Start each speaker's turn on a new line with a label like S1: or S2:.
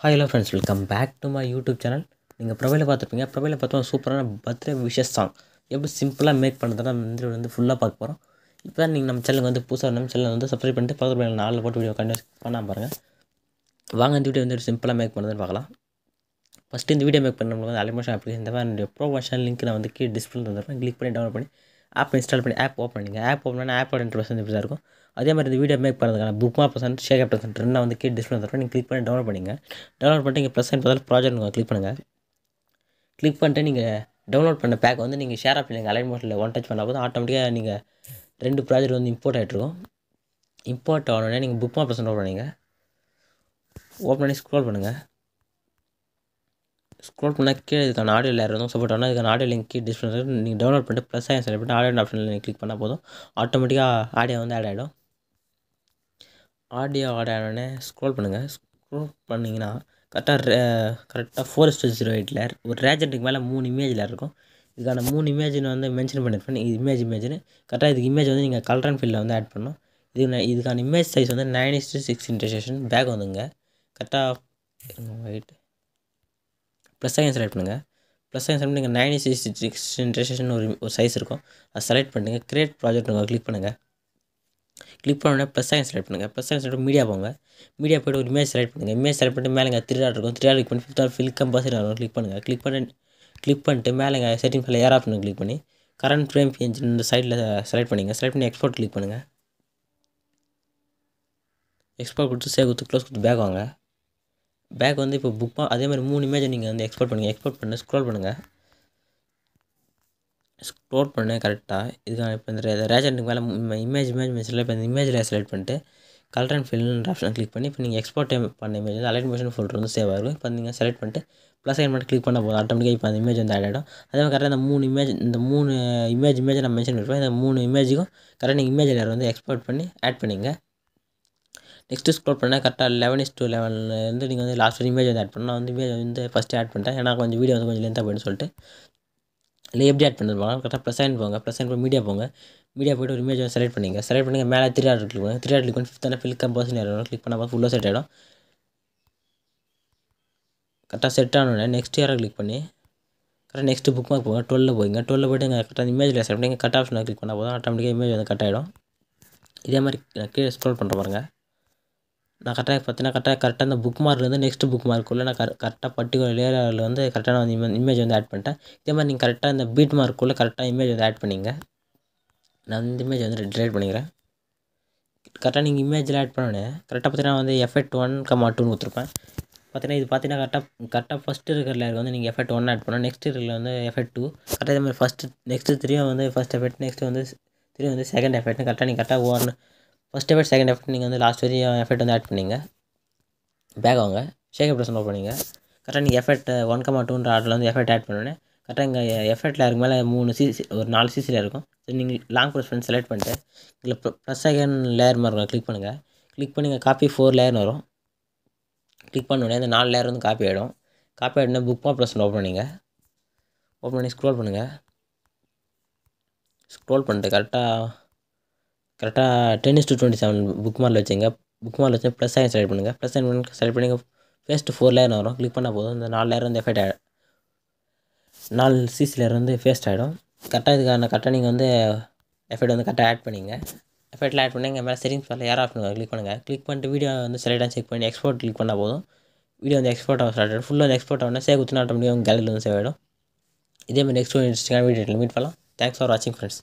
S1: Hi hello friends, welcome back to my YouTube channel. நீங்கள் ப்ரொஃபைலை பார்த்துருப்பீங்க. ப்ரொஃபைலை பார்த்தோம் சூப்பரான பர்த்டே விஷஸ் சாங் எப்படி சிம்பிளாக மேக் பண்ணுறதுனா வந்து ஃபுல்லாக பார்க்க போகிறோம். இப்போ நீங்கள் நம்ம சேனலுக்கு வந்து புதுசாக நம்ம சேனல் வந்து சப்ஸ்கிரைப் பண்ணிட்டு பக்கத்தில் 4 போட்டு வீடியோ கண்டினியூஸ் பண்ணாமல் பாருங்கள். வாங்க இந்த வீடியோ வந்து சிம்பிளாக மேக் பண்ணுறதுன்னு பார்க்கலாம். ஃபஸ்ட்டு இந்த வீடியோ மேக் பண்ணவங்க வந்து அலிமோஷன் அப்ளிகேஷன் இந்த மாதிரி ப்ரோமோஷன் லிங்க் நான் வந்து கீழே டிஸ்பிளே தந்துருப்பேன். கிளிக் பண்ணி டவுன்லோட் பண்ணி ஆப் இன்ஸ்டால் பண்ணி ஆப் ஓப்பன் பண்ணிங்க. ஆப் ஓப்பன் பண்ணி ஆப்போட இன்டர்ஃபேஸ் இப்படி தான் இருக்கும். அதே மாதிரி இந்த வீடியோ மேக் பண்ணுறதுக்கான book mark percent share percent ரெண்டாக வந்து கீழே டிஸ்பிளே தந்துருப்பேன். நீங்கள் கிளிக் பண்ணி டவுன்லோட் பண்ணிங்க. டவுன்லோட் பண்ணிட்டு இங்கே ப்ளஸ் அண்ட் பதில் ப்ராஜெக்ட் நீங்கள் கிளிக் பண்ணுங்கள். கிளிக் பண்ணிட்டு நீங்கள் டவுன்லோட் பண்ண பேக் வந்து நீங்கள் ஷேர் ஆப் நீங்கள் அலைன் மோட்டில் ஒன் டச் பண்ண போது ஆட்டோமேட்டிக்காக நீங்கள் 2 ப்ராஜெக்ட் வந்து இம்போர்ட் ஆகிட்ருக்கும். இம்போர்ட் ஆனோடனே நீங்கள் புக் மார்க் பர்சன்ட் ஓப்பன் பண்ணிங்க. ஓப்பன் பண்ணி ஸ்க்ரோல் பண்ணுங்கள். ஸ்க்ரோல் பண்ணால் கீழே இதுக்கான ஆடியோ லேயர் வந்து சப்போர்ட் ஆனால் இதுக்கான ஆடியோ லிங்க் கீழே டிஸ்பிளே நீங்கள் டவுன்லோட் பண்ணிட்டு ப்ளஸ் ஆகி செலக்ட் பண்ணிட்டு ஆடியோ ஆப்ஷனில் நீங்கள் கிளிக் பண்ணால் போதும் ஆட்டோமேட்டிக்காக ஆடியோ வந்து ஆட் ஆகிடும். ஆடியோ ஆட் ஆனோடனே ஸ்க்ரோல் பண்ணுங்கள். ஸ்க்ரோல் பண்ணிங்கன்னா கரெக்டாக 4:08 ஒரு ரேஜெண்ட்டுக்கு மேலே 3 இமேஜ் லேயர் இருக்கும். இதுக்கான 3 இமேஜின்னு வந்து மென்ஷன் பண்ணியிருப்பேன். இமேஜ்னு கரெக்டாக இதுக்கு இமேஜ் வந்து நீங்கள் கலர் அண்ட் ஃபில்லில் வந்து ஆட் பண்ணணும். இதுக்கான இமேஜ் சைஸ் வந்து 9:6 இன்டர்சேஷன் பேக் வந்துங்க. கரெக்டாக வெயிட் ப்ளஸ் சைன் செலக்ட் பண்ணுங்கள். ப்ளஸ் சைன் செலக்ட் நீங்கள் 9:6 இன்டர்சேஷன் ஒரு சைஸ் இருக்கும். அதை செலக்ட் பண்ணுங்க. கிரியேட் ப்ராஜெக்ட் நீங்கள் கிளிக் பண்ணுங்கள். கிளிக் பண்ணோடனே ப்ளஸ் சைன் செலக்ட் பண்ணுங்கள். ப்ளஸ் சைன் செலக்ட் மீடியா போங்க. மீடியா போய்ட்டு ஒரு இமேஜ் செலக்ட் பண்ணுங்கள். இமேஜ் செலக்ட் பண்ணிட்டு மேலே இங்கே 3 இருக்கும். 3 கிளிக் பண்ணி 5th ஃபில் கம்பல்சரி வரும். கிளிக் பண்ணுங்கள். கிளிக் பண்ணிட்டு மேலே இங்கே செட்டிங் ஃபைல் ஏர் ஆப்ஷன் கிளிக் பண்ணி கரண்ட் ஃப்ரேம் பிஎன்ஜி இந்த சைடில் செலக்ட் பண்ணிங்க. செலக்ட் பண்ணி எக்ஸ்போர்ட் கிளிக் பண்ணுங்கள். எக்ஸ்போர்ட் கொடுத்து சேவ் கொடுத்து க்ளோஸ் கொடுத்து பேக் வாங்க. பேக் வந்து இப்போ புக் அதே மாதிரி 3 இமேஜை நீங்கள் வந்து எக்ஸ்போர்ட் பண்ணுங்கள். எக்ஸ்போர்ட் பண்ணி ஸ்க்ரோல் பண்ணுங்கள். ஸ்க்ரோல் பண்ண கரெக்டாக இதுக்கான இப்போ இந்த ரேஜெண்ட்டுக்கு மேலே இமேஜ் மென்ஷனில் இப்போ இந்த இமேஜில் செலக்ட் பண்ணிட்டு கலர் அண்ட் ஃபில்ன்ற ஆப்ஷன் கிளிக் பண்ணி இப்போ நீங்கள் எக்ஸ்போர்ட் பண்ண இமேஜ் வந்து அலைட் மோஷன் ஃபோல்டர் வந்து சேவ் ஆகும். இப்போ நீங்கள் செலக்ட் பண்ணிட்டு ப்ளஸ் சைன் மட்டும் கிளிக் பண்ண போதும் ஆட்டோமேட்டிக்காக இப்போ அந்த இமேஜ் வந்து ஆட் ஆகிடும். அதே மாதிரி கரெக்டாக இந்த 3 இமேஜ் நான் மென்ஷன் பண்ணிருப்பேன். இந்த 3 இமேஜுக்கும் கரெக்டாக நீங்கள் இமேஜ் லேயர் வந்து எக்ஸ்போர்ட் பண்ணி ஆட் பண்ணிங்க. நெக்ஸ்ட்டு ஸ்க்ரோல் பண்ணால் கரெக்டாக 11:11 நீங்கள் வந்து லாஸ்ட் இமேஜ் வந்து ஆட் பண்ணணும். நான் வந்து இமேஜ் வந்து ஃபஸ்ட்டு ஆட் பண்ணிட்டேன். ஏன்னா கொஞ்சம் வீடியோ வந்து கொஞ்சம் லென்த்தாக போய்ட்டு சொல்லிட்டு இல்லை எப்படி ஆட் பண்ணுறது போங்க. கரெக்டாக ப்ளஸ் சைன் போங்க. ப்ளஸ் சைன் போய் மீடியா போங்க. மீடியா போய்ட்டு ஒரு இமேஜ் வந்து செலக்ட் பண்ணிங்க. செலக்ட் பண்ணி மேலே 3 கிளிக் பண்ணுங்கள். 3 கிளிக் பண்ணி 5th ஃபில் கம்பல்சரி வரும். கிளிக் பண்ணால் ஃபுல்லாக செட் ஆகிடும். கரெக்டாக செட் ஆனோடனே நெக்ஸ்ட் இயரை கிளிக் பண்ணி கரெக்டாக நெக்ஸ்ட்டு புக் மார்க் போங்க. 12 போய்ங்க. 12 போய்ட்டு கரெக்டாக இமேஜில் செலக்ட் பண்ணி கட் ஆப்ஷனை கிளிக் பண்ணால் போதும் ஆட்டோமேட்டிக்காக இமேஜ் வந்து கட் ஆகிடும். இதே மாதிரி கீழே ஸ்க்ரோல் பண்ணுற பாருங்க. நான் கரெக்டாக அந்த புக் மார்க்லேருந்து நெக்ஸ்ட் புக் மார்க்குள்ளே நான் கரெக்டாக பர்டிகுலர் லேயரில் வந்து கரெக்டாக நான் இமேஜ் வந்து ஆட் பண்ணிட்டேன். இதே மாதிரி நீங்கள் கரெக்டாக இந்த பீட் மார்க்குள்ளே கரெக்டாக இமேஜ் வந்து ஆட் பண்ணிங்க. நான் இந்த இமேஜ் வந்து டிலீட் பண்ணிக்கிறேன். கரெக்டாக நீங்கள் இமேஜில் ஆட் பண்ணோன்னே கரெக்டாக பார்த்தீங்கன்னா வந்து எஃபெக்ட் 1,2ன்னு கொடுத்துருப்பேன். பார்த்தீங்கன்னா கரெக்டாக ஃபஸ்ட்டு இருக்கிற லேயர் வந்து நீங்கள் எஃபெக்ட் 1 ஆட் பண்ணணும். நெக்ஸ்ட் இருக்கிற வந்து எஃபெக்ட் 2 கரெக்டாக இதே மாதிரி நெக்ஸ்ட்டு 3 வந்து ஃபஸ்ட் எஃபெக்ட் நெக்ஸ்ட் வந்து 3 வந்து செகண்ட் எஃபெக்ட்னு கரெக்டாக 1 ஃபஸ்ட் எஃபெக்ட் செகண்ட் எஃபெக்ட் நீங்கள் வந்து லாஸ்ட் வரையும் எஃபெக்ட் வந்து ஆட் பண்ணிங்க. பேக் வாங்க. ஷேக் ப்ரெஸ் ஓப்பன் பண்ணிங்க. கரெக்டாக நீங்கள் எஃபெக்ட் 1,2ன்ற ஆர்டரில் வந்து எஃபெக்ட் ஆட் பண்ணோன்னே கரெக்டாக இங்கே எஃபெக்ட் லேயருக்கு மேலே 3 சிசி ஒரு 4 சிசியில் இருக்கும். ஸோ நீங்கள் லாங் ப்ரெஸ் பண்ணி செலக்ட் பண்ணிட்டு இதில் ப்ளஸ் செகண்ட் லேயர் மாதிரி கிளிக் பண்ணுங்கள். கிளிக் பண்ணி இங்கே காப்பி 4 லேயர்னு வரும். கிளிக் பண்ணோடனே இந்த 4 லேயர் வந்து காப்பி ஆகிடும். காப்பி ஆகிடுனா புக் மார்க் ப்ரெஸ் ஓப்பன் பண்ணிங்க. ஓப்பன் பண்ணி ஸ்க்ரோல் பண்ணுங்கள். ஸ்க்ரோல் பண்ணிட்டு கரெக்டாக 10:27 புக் மார்க்கில் வச்சுங்க. புக் மார்க்கில் வச்சு ப்ளஸ் சைன் செலக்ட் பண்ணுங்கள். ப்ளஸ் சைன் செலக்ட் பண்ணி ஃபேஸ்ட்டு 4 லேயர் வரும். கிளிக் பண்ணால் போதும் இந்த 4 லேயர் வந்து எஃபெக்ட் 4 சிசி லேயர் வந்து ஃபேஸ்ட் ஆகிடும். கரெக்டாக நீங்கள் வந்து எஃபெக்ட் வந்து கரெக்டாக ஆட் பண்ணிங்க. எஃபெக்ட்டில் ஆட் பண்ணி இங்கே மேலே செட்டிங்ஸ் ஃபைல் ஏர் ஆப்ஷன் கிளிக் பண்ணுங்கள். கிளிக் பண்ணிட்டு வீடியோ வந்து செலக்டாக செக் பண்ணி எக்ஸ்போர்ட் கிளிக் பண்ணால் போதும் வீடியோ வந்து எக்ஸ்போர்ட் ஆக ஸ்டார்ட் ஆகிடும். ஃபுல்லாக வந்து எக்ஸ்போர்ட் ஆகணும். சேவ் கொடுத்துனா ஆட்டோமேட்டிக்காக உங்கள் கேலரியில் வந்து சேவ் ஆகிடும். இதே மாதிரி நெக்ஸ்ட் ஒரு இன்ட்ரெஸ்டிங்கான வீடியோ மீட் பண்ணலாம். தேங்க்ஸ் ஃபார் வாட்சிங் ஃப்ரெண்ட்ஸ்.